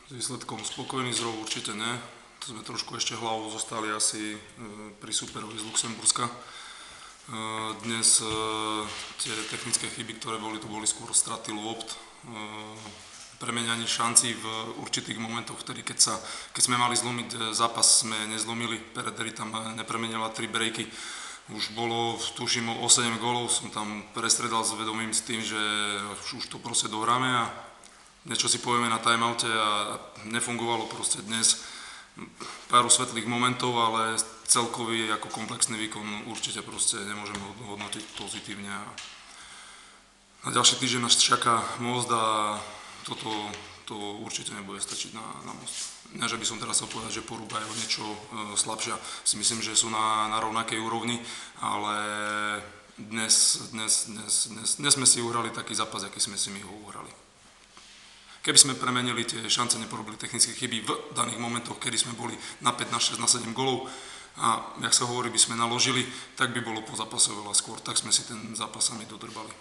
S výsledkom spokojný z ROV určite ne. To sme trošku ešte hlavou zostali asi pri superovi z Luxemburska. Dnes tie technické chyby, ktoré boli, to boli skôr straty lopt, premenianie šancí v určitých momentoch, vtedy keď sme mali zlomiť zápas, sme nezlomili. Perederi tam nepremenila 3 breaky. Už bolo, tuším, o 7 gólov, som tam prestredal s vedomím s tým, že už to proste dohráme a niečo si povieme na timeoute a nefungovalo proste dnes. Pár svetlých momentov, ale celkový ako komplexný výkon určite proste nemôžeme hodnotiť pozitívne. Na ďalší týždeň nás čaká Most a to určite nebude stačiť na Most. Ne, že by som teraz chcel povedať, že Poruba je o niečo slabšia. Si myslím, že sú na rovnakej úrovni, ale dnes sme si uhrali taký zápas, aký sme si my ho uhrali. Keby sme premenili tie šance, neporobili technické chyby v daných momentoch, kedy sme boli na 5, na 6, na 7 golov a, jak sa hovorí, by sme naložili, tak by bolo po zápase veľa skôr. Tak sme si ten zápas sami dodrbali.